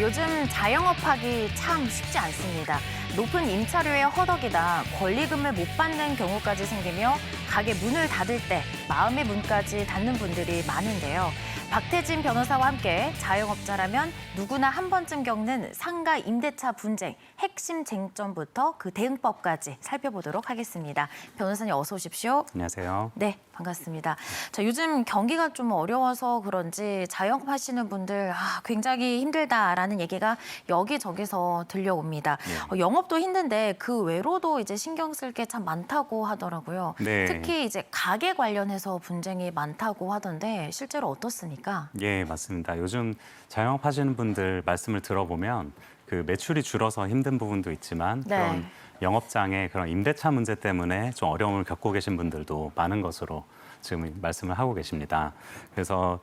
요즘 자영업하기 참 쉽지 않습니다. 높은 임차료의 허덕이다 권리금을 못 받는 경우까지 생기며 가게 문을 닫을 때 마음의 문까지 닫는 분들이 많은데요. 박태진 변호사와 함께 자영업자라면 누구나 한 번쯤 겪는 상가 임대차 분쟁 핵심 쟁점부터 그 대응법까지 살펴보도록 하겠습니다. 변호사님 어서 오십시오. 안녕하세요. 네, 반갑습니다. 자, 요즘 경기가 좀 어려워서 그런지 자영업하시는 분들 굉장히 힘들다라는 얘기가 여기저기서 들려옵니다. 네. 영업도 힘든데 그 외로도 이제 신경 쓸 게 참 많다고 하더라고요. 네. 특히 이제 가게 관련해서 분쟁이 많다고 하던데 실제로 어떻습니까? 예, 맞습니다. 요즘 자영업 하시는 분들 말씀을 들어보면 그 매출이 줄어서 힘든 부분도 있지만 네. 그런 영업장의 그런 임대차 문제 때문에 좀 어려움을 겪고 계신 분들도 많은 것으로 지금 말씀을 하고 계십니다. 그래서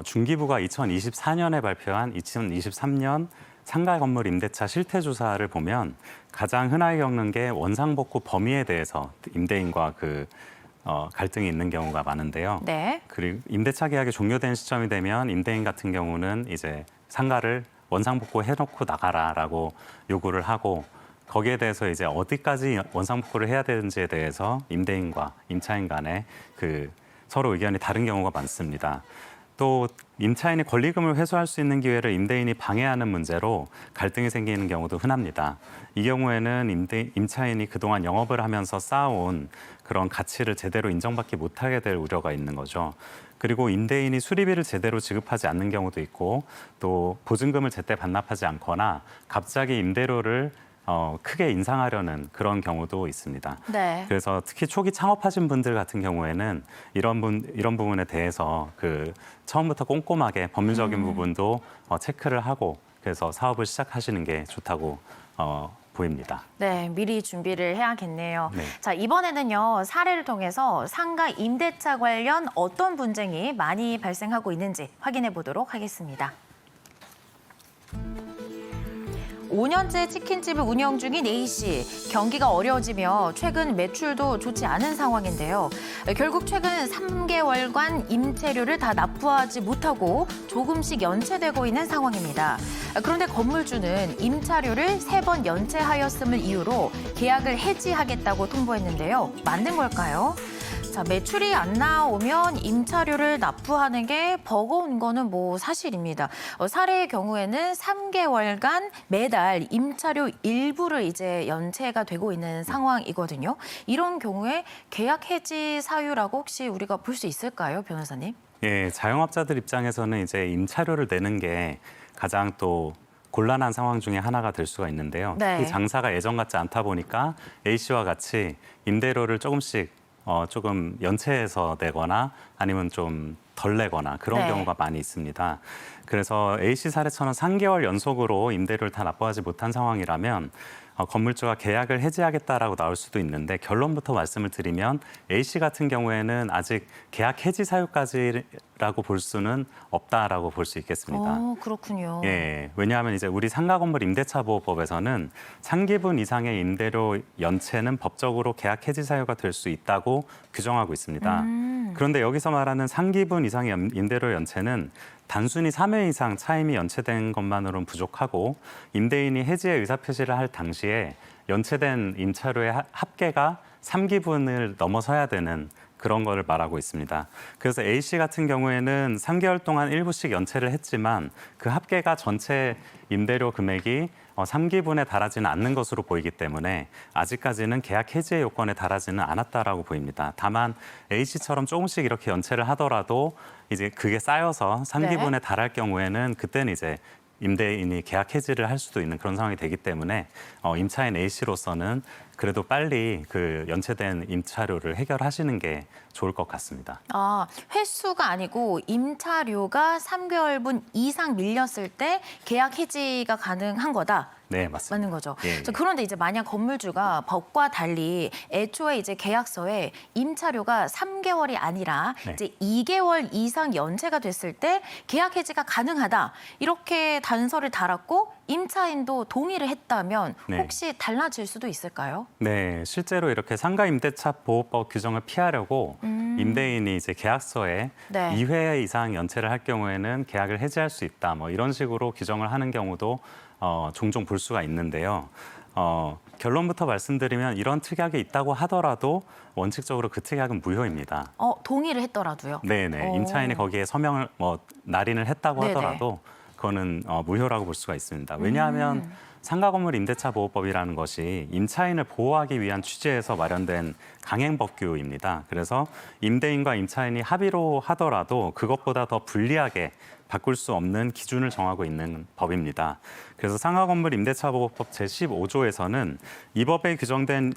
중기부가 2024년에 발표한 2023년 상가 건물 임대차 실태 조사를 보면 가장 흔하게 겪는 게 원상복구 범위에 대해서 임대인과 갈등이 있는 경우가 많은데요. 네. 그리고 임대차 계약이 종료된 시점이 되면 임대인 같은 경우는 이제 상가를 원상복구 해놓고 나가라라고 요구를 하고 거기에 대해서 이제 어디까지 원상복구를 해야 되는지에 대해서 임대인과 임차인 간에 서로 의견이 다른 경우가 많습니다. 또 임차인이 권리금을 회수할 수 있는 기회를 임대인이 방해하는 문제로 갈등이 생기는 경우도 흔합니다. 이 경우에는 임차인이 그동안 영업을 하면서 쌓아온 그런 가치를 제대로 인정받지 못하게 될 우려가 있는 거죠. 그리고 임대인이 수리비를 제대로 지급하지 않는 경우도 있고 또 보증금을 제때 반납하지 않거나 갑자기 임대료를 크게 인상하려는 그런 경우도 있습니다. 네. 그래서 특히 초기 창업하신 분들 같은 경우에는 이런 부분에 대해서 처음부터 꼼꼼하게 법률적인 부분도 체크를 하고 그래서 사업을 시작하시는 게 좋다고 보입니다. 네, 미리 준비를 해야겠네요. 네. 자, 이번에는요, 사례를 통해서 상가 임대차 관련 어떤 분쟁이 많이 발생하고 있는지 확인해 보도록 하겠습니다. 5년째 치킨집을 운영 중인 A씨. 경기가 어려워지며 최근 매출도 좋지 않은 상황인데요. 결국 최근 3개월간 임차료를 다 납부하지 못하고 조금씩 연체되고 있는 상황입니다. 그런데 건물주는 임차료를 3번 연체하였음을 이유로 계약을 해지하겠다고 통보했는데요. 맞는 걸까요? 자, 매출이 안 나오면 임차료를 납부하는 게 버거운 거는 사실입니다. 사례의 경우에는 3개월간 매달 임차료 일부를 이제 연체가 되고 있는 상황이거든요. 이런 경우에 계약 해지 사유라고 혹시 우리가 볼 수 있을까요, 변호사님? 예, 자영업자들 입장에서는 이제 임차료를 내는 게 가장 또 곤란한 상황 중에 하나가 될 수가 있는데요. 네. 특히 장사가 예전 같지 않다 보니까 A씨와 같이 임대료를 조금 연체해서 내거나 아니면 좀 덜 내거나 그런 네. 경우가 많이 있습니다. 그래서 A씨 사례처럼 3개월 연속으로 임대료를 다 납부하지 못한 상황이라면 건물주가 계약을 해지하겠다라고 나올 수도 있는데 결론부터 말씀을 드리면 A씨 같은 경우에는 아직 계약 해지 사유까지라고 볼 수는 없다라고 볼 수 있겠습니다. 그렇군요. 예, 왜냐하면 이제 우리 상가건물 임대차보호법에서는 3기분 이상의 임대료 연체는 법적으로 계약 해지 사유가 될 수 있다고 규정하고 있습니다. 그런데 여기서 말하는 3기분 이상의 임대료 연체는 단순히 3회 이상 차임이 연체된 것만으로는 부족하고 임대인이 해지의 의사표시를 할 당시에 연체된 임차료의 합계가 3기분을 넘어서야 되는 그런 거를 말하고 있습니다. 그래서 A씨 같은 경우에는 3개월 동안 일부씩 연체를 했지만 그 합계가 전체 임대료 금액이 3기분에 달하지는 않는 것으로 보이기 때문에 아직까지는 계약 해지의 요건에 달하지는 않았다라고 보입니다. 다만 A씨처럼 조금씩 이렇게 연체를 하더라도 이제 그게 쌓여서 3기분에 달할 경우에는 그때는 이제 임대인이 계약 해지를 할 수도 있는 그런 상황이 되기 때문에 임차인 A씨로서는 그래도 빨리 연체된 임차료를 해결하시는 게 좋을 것 같습니다. 횟수가 아니고 임차료가 3개월분 이상 밀렸을 때 계약 해지가 가능한 거다. 네, 맞습니다. 맞는 거죠. 예. 그런데 이제 만약 건물주가 법과 달리 애초에 이제 계약서에 임차료가 3개월이 아니라 네. 이제 2개월 이상 연체가 됐을 때 계약 해지가 가능하다. 이렇게 단서를 달았고 임차인도 동의를 했다면 네. 혹시 달라질 수도 있을까요? 네, 실제로 이렇게 상가 임대차 보호법 규정을 피하려고 임대인이 이제 계약서에 네. 2회 이상 연체를 할 경우에는 계약을 해지할 수 있다. 뭐 이런 식으로 규정을 하는 경우도 종종 볼 수가 있는데요. 결론부터 말씀드리면 이런 특약이 있다고 하더라도 원칙적으로 그 특약은 무효입니다. 동의를 했더라도요? 네네, 임차인이 거기에 서명을 날인을 했다고 네네. 하더라도 그거는 무효라고 볼 수가 있습니다. 왜냐하면 상가건물 임대차 보호법이라는 것이 임차인을 보호하기 위한 취지에서 마련된 강행법규입니다. 그래서 임대인과 임차인이 합의로 하더라도 그것보다 더 불리하게 바꿀 수 없는 기준을 정하고 있는 법입니다. 그래서 상가건물 임대차 보호법 제15조에서는 이 법에 규정된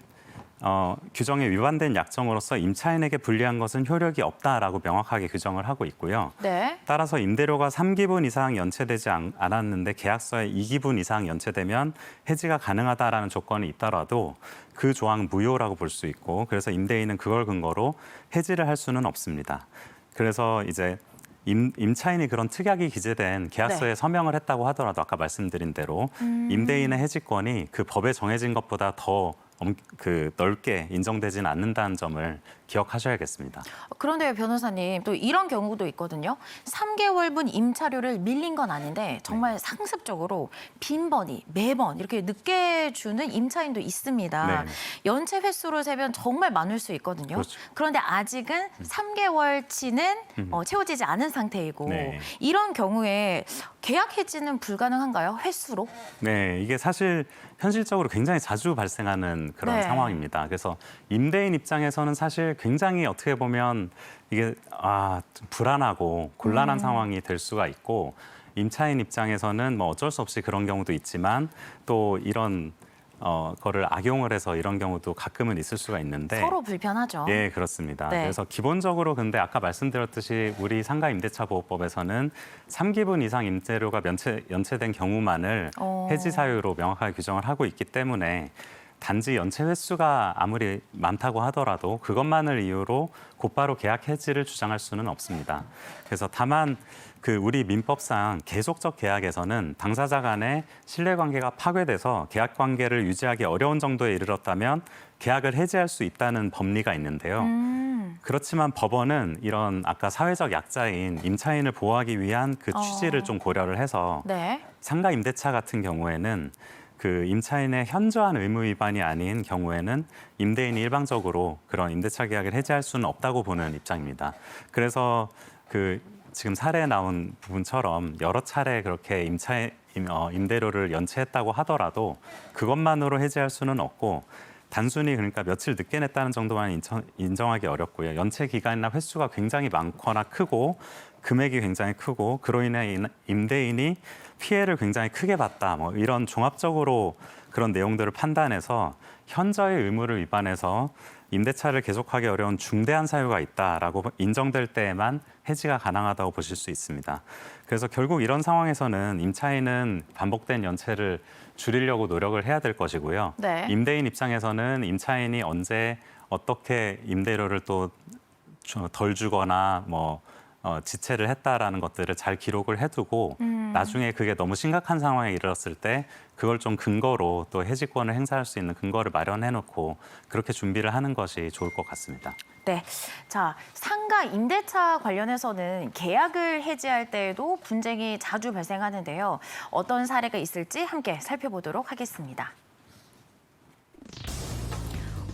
규정에 위반된 약정으로서 임차인에게 불리한 것은 효력이 없다라고 명확하게 규정을 하고 있고요. 네. 따라서 임대료가 3기분 이상 연체되지 않았는데 계약서에 2기분 이상 연체되면 해지가 가능하다라는 조건이 있더라도 그 조항 무효라고 볼 수 있고 그래서 임대인은 그걸 근거로 해지를 할 수는 없습니다. 그래서 이제 임차인이 그런 특약이 기재된 계약서에 네. 서명을 했다고 하더라도 아까 말씀드린 대로 임대인의 해지권이 그 법에 정해진 것보다 더 넓게 인정되지는 않는다는 점을 기억하셔야겠습니다. 그런데 변호사님 또 이런 경우도 있거든요. 3개월분 임차료를 밀린 건 아닌데 정말 상습적으로 빈번히 매번 이렇게 늦게 주는 임차인도 있습니다. 네. 연체 횟수로 세면 정말 많을 수 있거든요. 그렇죠. 그런데 아직은 3개월치는 채워지지 않은 상태이고 네. 이런 경우에 계약 해지는 불가능한가요? 횟수로? 네, 이게 사실 현실적으로 굉장히 자주 발생하는 그런 네. 상황입니다. 그래서 임대인 입장에서는 사실 굉장히 어떻게 보면 이게 좀 불안하고 곤란한 상황이 될 수가 있고 임차인 입장에서는 뭐 어쩔 수 없이 그런 경우도 있지만 또 이런 거를 악용을 해서 이런 경우도 가끔은 있을 수가 있는데 서로 불편하죠. 예, 그렇습니다. 네. 그래서 기본적으로 근데 아까 말씀드렸듯이 우리 상가 임대차 보호법에서는 3기분 이상 임대료가 연체된 경우만을 해지 사유로 명확하게 규정을 하고 있기 때문에 단지 연체 횟수가 아무리 많다고 하더라도 그것만을 이유로 곧바로 계약 해지를 주장할 수는 없습니다. 그래서 다만 우리 민법상 계속적 계약에서는 당사자 간의 신뢰관계가 파괴돼서 계약 관계를 유지하기 어려운 정도에 이르렀다면 계약을 해지할 수 있다는 법리가 있는데요. 그렇지만 법원은 이런 아까 사회적 약자인 임차인을 보호하기 위한 그 취지를 좀 고려를 해서 네. 상가 임대차 같은 경우에는 임차인의 현저한 의무 위반이 아닌 경우에는 임대인이 일방적으로 그런 임대차 계약을 해지할 수는 없다고 보는 입장입니다. 그래서 지금 사례에 나온 부분처럼 여러 차례 그렇게 임대료를 연체했다고 하더라도 그것만으로 해지할 수는 없고 단순히 그러니까 며칠 늦게 냈다는 정도만 인정하기 어렵고요. 연체 기간이나 횟수가 굉장히 많거나 크고 금액이 굉장히 크고 그로 인해 임대인이 피해를 굉장히 크게 봤다. 뭐 이런 종합적으로 그런 내용들을 판단해서 현저의 의무를 위반해서 임대차를 계속하기 어려운 중대한 사유가 있다라고 인정될 때에만 해지가 가능하다고 보실 수 있습니다. 그래서 결국 이런 상황에서는 임차인은 반복된 연체를 줄이려고 노력을 해야 될 것이고요. 네. 임대인 입장에서는 임차인이 언제 어떻게 임대료를 또 덜 주거나 지체를 했다라는 것들을 잘 기록을 해두고 나중에 그게 너무 심각한 상황에 이르렀을 때 그걸 좀 근거로 또 해지권을 행사할 수 있는 근거를 마련해놓고 그렇게 준비를 하는 것이 좋을 것 같습니다. 네. 자, 상가 임대차 관련해서는 계약을 해지할 때에도 분쟁이 자주 발생하는데요. 어떤 사례가 있을지 함께 살펴보도록 하겠습니다.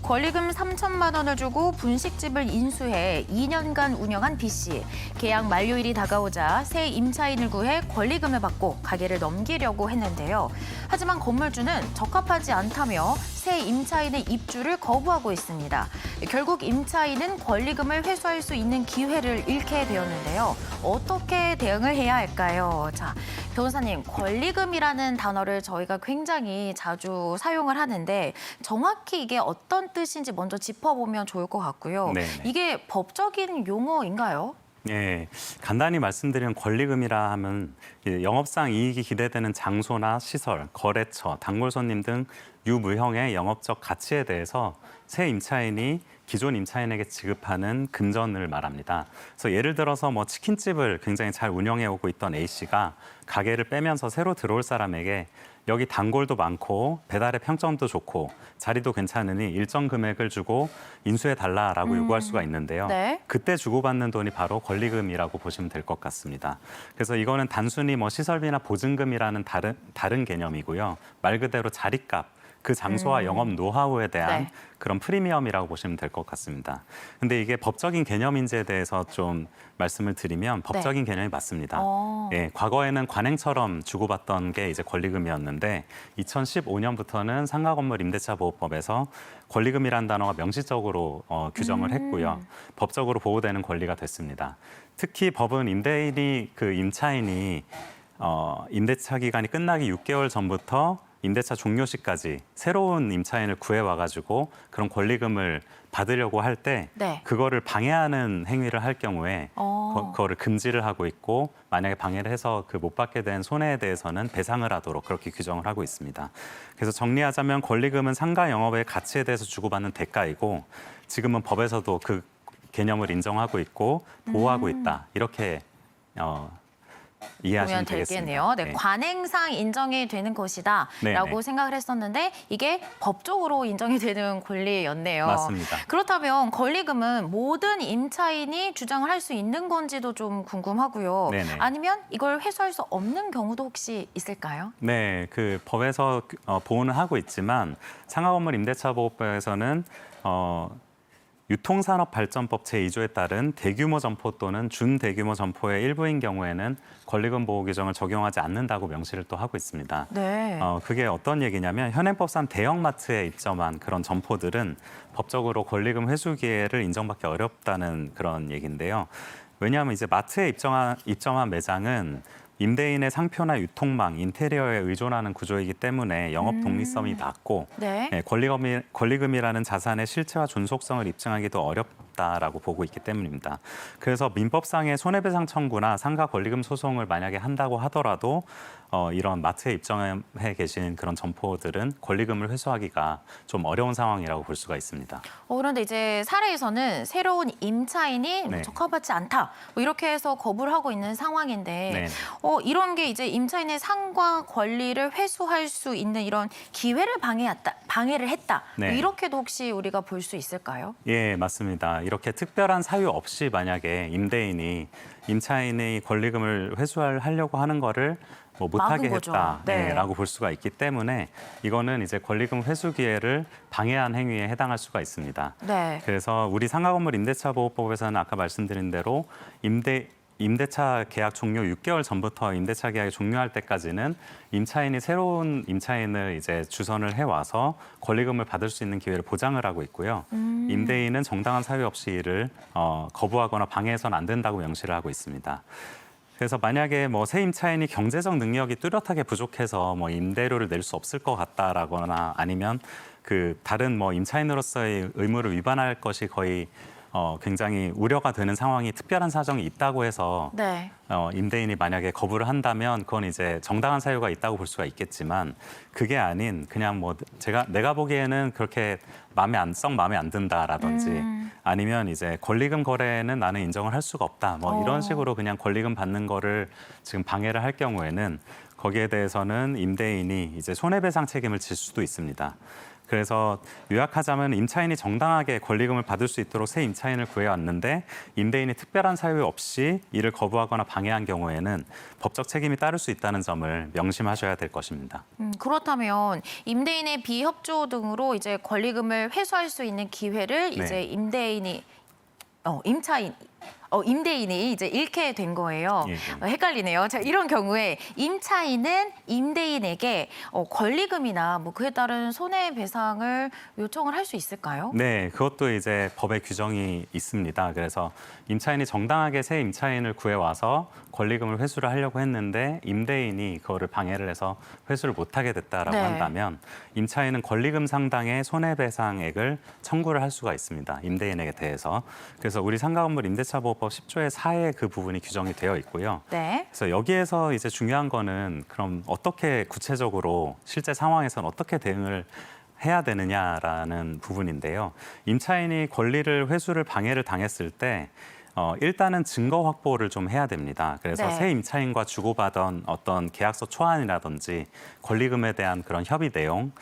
권리금 3천만 원을 주고 분식집을 인수해 2년간 운영한 B 씨. 계약 만료일이 다가오자 새 임차인을 구해 권리금을 받고 가게를 넘기려고 했는데요. 하지만 건물주는 적합하지 않다며 새 임차인의 입주를 거부하고 있습니다. 결국 임차인은 권리금을 회수할 수 있는 기회를 잃게 되었는데요. 어떻게 대응을 해야 할까요? 자, 변호사님, 권리금이라는 단어를 저희가 굉장히 자주 사용을 하는데 정확히 이게 어떤 뜻인지 먼저 짚어보면 좋을 것 같고요. 네네. 이게 법적인 용어인가요? 예, 간단히 말씀드리면 권리금이라 하면 영업상 이익이 기대되는 장소나 시설, 거래처, 단골 손님 등 유무형의 영업적 가치에 대해서 새 임차인이 기존 임차인에게 지급하는 금전을 말합니다. 그래서 예를 들어서 뭐 치킨집을 굉장히 잘 운영해 오고 있던 A 씨가 가게를 빼면서 새로 들어올 사람에게 여기 단골도 많고 배달의 평점도 좋고 자리도 괜찮으니 일정 금액을 주고 인수해 달라라고 요구할 수가 있는데요. 네. 그때 주고받는 돈이 바로 권리금이라고 보시면 될 것 같습니다. 그래서 이거는 단순히 뭐 시설비나 보증금이라는 다른 개념이고요. 말 그대로 자리값, 그 장소와 영업 노하우에 대한 네. 그런 프리미엄이라고 보시면 될 것 같습니다. 근데 이게 법적인 개념인지에 대해서 좀 말씀을 드리면 법적인 개념이 맞습니다. 예, 과거에는 관행처럼 주고받던 게 이제 권리금이었는데 2015년부터는 상가건물 임대차 보호법에서 권리금이라는 단어가 명시적으로 규정을 했고요. 법적으로 보호되는 권리가 됐습니다. 특히 법은 임차인이 임대차 기간이 끝나기 6개월 전부터 임대차 종료 시까지 새로운 임차인을 구해와가지고 그런 권리금을 받으려고 할 때 네. 그거를 방해하는 행위를 할 경우에 그거를 금지를 하고 있고 만약에 방해를 해서 그 못 받게 된 손해에 대해서는 배상을 하도록 그렇게 규정을 하고 있습니다. 그래서 정리하자면 권리금은 상가 영업의 가치에 대해서 주고받는 대가이고 지금은 법에서도 그 개념을 인정하고 있고 보호하고 있다. 이렇게 이해하시면 보면 되겠습니다. 되겠네요. 네, 네. 관행상 인정이 되는 것이다라고 네네. 생각을 했었는데 이게 법적으로 인정이 되는 권리였네요. 맞습니다. 그렇다면 권리금은 모든 임차인이 주장을 할 수 있는 건지도 좀 궁금하고요. 네네. 아니면 이걸 회수할 수 없는 경우도 혹시 있을까요? 네, 그 법에서 보호는 하고 있지만 상하건물 임대차 보호법에서는 유통산업발전법 제2조에 따른 대규모 점포 또는 준대규모 점포의 일부인 경우에는 권리금 보호 규정을 적용하지 않는다고 명시를 또 하고 있습니다. 네. 그게 어떤 얘기냐면 현행법상 대형마트에 입점한 그런 점포들은 법적으로 권리금 회수 기회를 인정받기 어렵다는 그런 얘기인데요. 왜냐하면 이제 마트에 입점한 매장은 임대인의 상표나 유통망, 인테리어에 의존하는 구조이기 때문에 영업 독립성이 낮고 네. 권리금이라는 자산의 실체와 존속성을 입증하기도 어렵다라고 보고 있기 때문입니다. 그래서 민법상의 손해배상 청구나 상가 권리금 소송을 만약에 한다고 하더라도 이런 마트에 입점해 계신 그런 점포들은 권리금을 회수하기가 좀 어려운 상황이라고 볼 수가 있습니다. 그런데 이제 사례에서는 새로운 임차인이 네. 적합하지 않다 뭐 이렇게 해서 거부를 하고 있는 상황인데 네. 이런 게 이제 임차인의 상과 권리를 회수할 수 있는 이런 기회를 방해를 했다. 네. 뭐 이렇게도 혹시 우리가 볼 수 있을까요? 예, 맞습니다. 이렇게 특별한 사유 없이 만약에 임대인이 임차인의 권리금을 회수하려고 하는 거를 뭐 못하게 막은 거죠. 했다라고 네. 볼 수가 있기 때문에 이거는 이제 권리금 회수 기회를 방해한 행위에 해당할 수가 있습니다. 네. 그래서 우리 상가건물 임대차 보호법에서는 아까 말씀드린 대로 임대차 계약 종료 6개월 전부터 임대차 계약이 종료할 때까지는 임차인이 새로운 임차인을 이제 주선을 해와서 권리금을 받을 수 있는 기회를 보장을 하고 있고요. 임대인은 정당한 사유 없이 이를 거부하거나 방해해서는 안 된다고 명시를 하고 있습니다. 그래서 만약에 뭐 새 임차인이 경제적 능력이 뚜렷하게 부족해서 뭐 임대료를 낼 수 없을 것 같다라거나 아니면 그 다른 뭐 임차인으로서의 의무를 위반할 것이 거의 굉장히 우려가 되는 상황이 특별한 사정이 있다고 해서 네. 임대인이 만약에 거부를 한다면 그건 이제 정당한 사유가 있다고 볼 수가 있겠지만 그게 아닌 그냥 뭐 내가 보기에는 그렇게 마음에 안 든다라든지 아니면 이제 권리금 거래는 나는 인정을 할 수가 없다 뭐 이런 식으로 그냥 권리금 받는 거를 지금 방해를 할 경우에는 거기에 대해서는 임대인이 이제 손해배상 책임을 질 수도 있습니다. 그래서 요약하자면 임차인이 정당하게 권리금을 받을 수 있도록 새 임차인을 구해왔는데 임대인이 특별한 사유 없이 이를 거부하거나 방해한 경우에는 법적 책임이 따를 수 있다는 점을 명심하셔야 될 것입니다. 그렇다면 임대인의 비협조 등으로 이제 권리금을 회수할 수 있는 기회를 네. 이제 임대인이 이제 잃게 된 거예요. 예, 예. 헷갈리네요. 자, 이런 경우에 임차인은 임대인에게 권리금이나 뭐 그에 따른 손해배상을 요청을 할 수 있을까요? 네, 그것도 이제 법에 규정이 있습니다. 그래서 임차인이 정당하게 새 임차인을 구해와서 권리금을 회수를 하려고 했는데 임대인이 그거를 방해를 해서 회수를 못하게 됐다라고 네. 한다면 임차인은 권리금 상당의 손해배상액을 청구를 할 수가 있습니다. 임대인에게 대해서. 그래서 우리 상가건물 임대차 보호법 임대차보호법 10조의 4에 그 부분이 규정이 되어 있고요. 네. 그래서 여기에서 이제 중요한 거는 그럼 어떻게 구체적으로 실제 상황에서는 어떻게 대응을 해야 되느냐라는 부분인데요. 임차인이 권리를 회수를 방해를 당했을 때 일단은 증거 확보를 좀 해야 됩니다. 그래서 네. 새 임차인과 주고받은 어떤 계약서 초안이라든지 권리금에 대한 그런 협의 내용,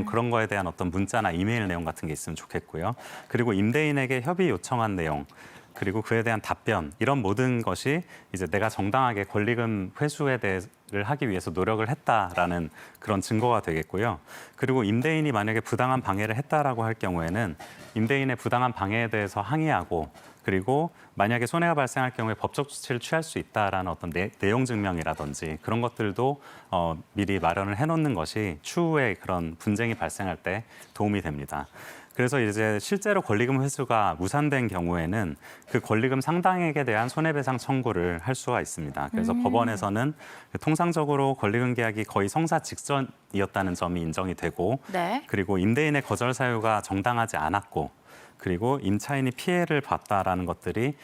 그런 거에 대한 어떤 문자나 이메일 내용 같은 게 있으면 좋겠고요. 그리고 임대인에게 협의 요청한 내용, 그리고 그에 대한 답변, 이런 모든 것이 이제 내가 정당하게 권리금 회수에 대해를 하기 위해서 노력을 했다라는 그런 증거가 되겠고요. 그리고 임대인이 만약에 부당한 방해를 했다라고 할 경우에는 임대인의 부당한 방해에 대해서 항의하고, 그리고 만약에 손해가 발생할 경우에 법적 조치를 취할 수 있다라는 어떤 내용 증명이라든지 그런 것들도 미리 마련을 해놓는 것이 추후에 그런 분쟁이 발생할 때 도움이 됩니다. 그래서 이제 실제로 권리금 회수가 무산된 경우에는 그 권리금 상당액에 대한 손해배상 청구를 할 수가 있습니다. 그래서 법원에서는 통상적으로 권리금 계약이 거의 성사 직전이었다는 점이 인정이 되고, 네. 그리고 임대인의 거절 사유가 정당하지 않았고, 그리고 임차인이 피해를 봤다라는 것들이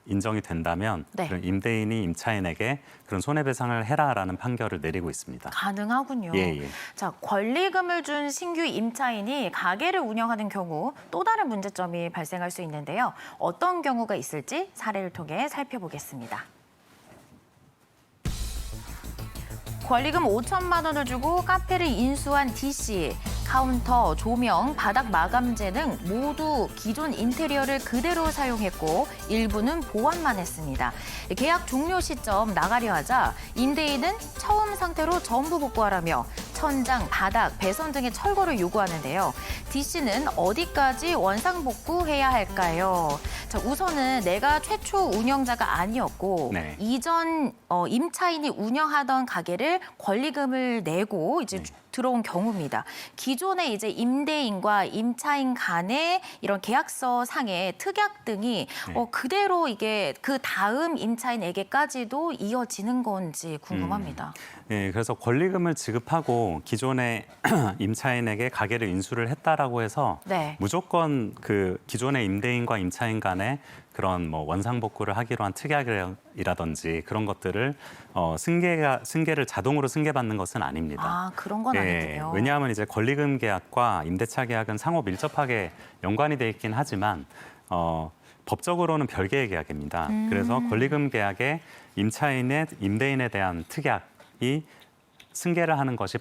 인정이 된다면 네. 그런 임대인이 임차인에게 그런 손해배상을 해라라는 판결을 내리고 있습니다. 가능하군요. 예, 예. 자, 권리금을 준 신규 임차인이 가게를 운영하는 경우 또 다른 문제점이 발생할 수 있는데요. 어떤 경우가 있을지 사례를 통해 살펴보겠습니다. 권리금 5천만 원을 주고 카페를 인수한 D씨. 카운터, 조명, 바닥 마감재 등 모두 기존 인테리어를 그대로 사용했고 일부는 보완만 했습니다. 계약 종료 시점 나가려 하자 임대인은 처음 상태로 전부 복구하라며 천장, 바닥, 배선 등의 철거를 요구하는데요. D씨는 어디까지 원상복구해야 할까요? 자, 우선은 내가 최초 운영자가 아니었고 네. 이전 임차인이 운영하던 가게를 권리금을 내고 이제 들어온 경우입니다. 기존의 이제 임대인과 임차인 간의 이런 계약서 상의 특약 등이 그대로 이게 그 다음 임차인에게까지도 이어지는 건지 궁금합니다. 예, 그래서 권리금을 지급하고 기존의 임차인에게 가게를 인수를 했다라고 해서 네. 무조건 그 기존의 임대인과 임차인 간에 그런 뭐 원상복구를 하기로 한 특약이라든지 그런 것들을 승계를 자동으로 승계받는 것은 아닙니다. 아, 그런 건 아니군요. 왜냐하면 이제 권리금 계약과 임대차 계약은 상호 밀접하게 연관이 돼 있긴 하지만 법적으로는 별개의 계약입니다. 그래서 권리금 계약에 임차인의 임대인에 대한 특약이 승계를 하는 것이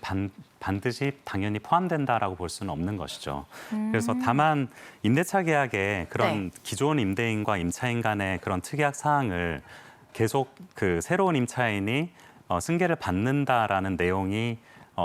반드시 당연히 포함된다라고 볼 수는 없는 것이죠. 그래서 다만 임대차 계약에 그런 기존 임대인과 임차인 간의 그런 특약 사항을 계속 그 새로운 임차인이 승계를 받는다라는 내용이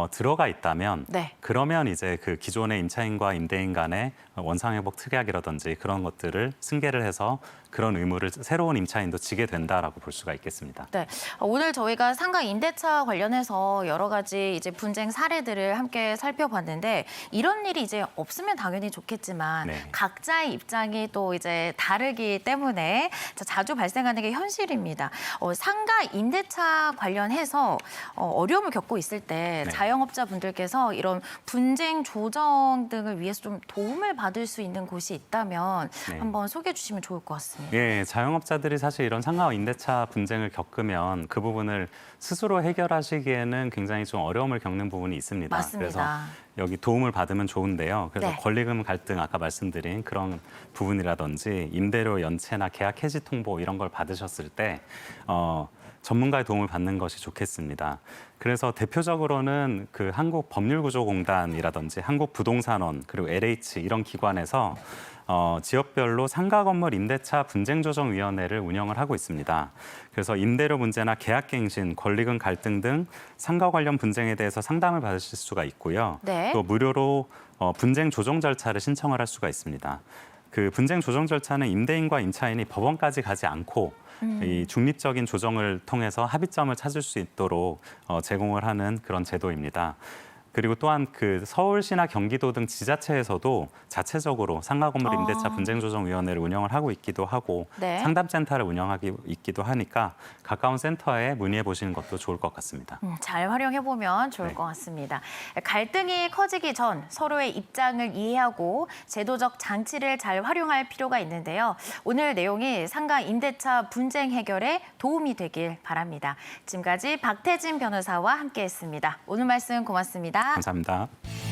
들어가 있다면 그러면 이제 그 기존의 임차인과 임대인 간의 원상회복 특약이라든지 그런 것들을 승계를 해서 그런 의무를 새로운 임차인도 지게 된다라고 볼 수가 있겠습니다. 네, 오늘 저희가 상가 임대차 관련해서 여러 가지 이제 분쟁 사례들을 함께 살펴봤는데 이런 일이 이제 없으면 당연히 좋겠지만 각자의 입장이 또 이제 다르기 때문에 자주 발생하는 게 현실입니다. 상가 임대차 관련해서 어려움을 겪고 있을 때 자영업자분들께서 이런 분쟁 조정 등을 위해서 좀 도움을 받을 수 있는 곳이 있다면 한번 소개해 주시면 좋을 것 같습니다. 예, 자영업자들이 사실 이런 상가 임대차 분쟁을 겪으면 그 부분을 스스로 해결하시기에는 굉장히 좀 어려움을 겪는 부분이 있습니다. 맞습니다. 그래서 여기 도움을 받으면 좋은데요. 그래서 권리금 갈등 아까 말씀드린 그런 부분이라든지 임대료 연체나 계약 해지 통보 이런 걸 받으셨을 때 전문가의 도움을 받는 것이 좋겠습니다. 그래서 대표적으로는 그 한국법률구조공단이라든지 한국부동산원 그리고 LH 이런 기관에서 지역별로 상가 건물 임대차 분쟁조정위원회를 운영을 하고 있습니다. 그래서 임대료 문제나 계약갱신, 권리금 갈등 등 상가 관련 분쟁에 대해서 상담을 받으실 수가 있고요. 또 무료로 분쟁 조정 절차를 신청을 할 수가 있습니다. 그 분쟁 조정 절차는 임대인과 임차인이 법원까지 가지 않고 이 중립적인 조정을 통해서 합의점을 찾을 수 있도록 제공을 하는 그런 제도입니다. 그리고 또한 그 서울시나 경기도 등 지자체에서도 자체적으로 상가건물 임대차 분쟁조정위원회를 운영을 하고 있기도 하고 네. 상담센터를 운영하고 있기도 하니까 가까운 센터에 문의해 보시는 것도 좋을 것 같습니다. 잘 활용해보면 좋을 네. 것 같습니다. 갈등이 커지기 전 서로의 입장을 이해하고 제도적 장치를 잘 활용할 필요가 있는데요. 오늘 내용이 상가 임대차 분쟁 해결에 도움이 되길 바랍니다. 지금까지 박태진 변호사와 함께했습니다. 오늘 말씀 고맙습니다. 감사합니다.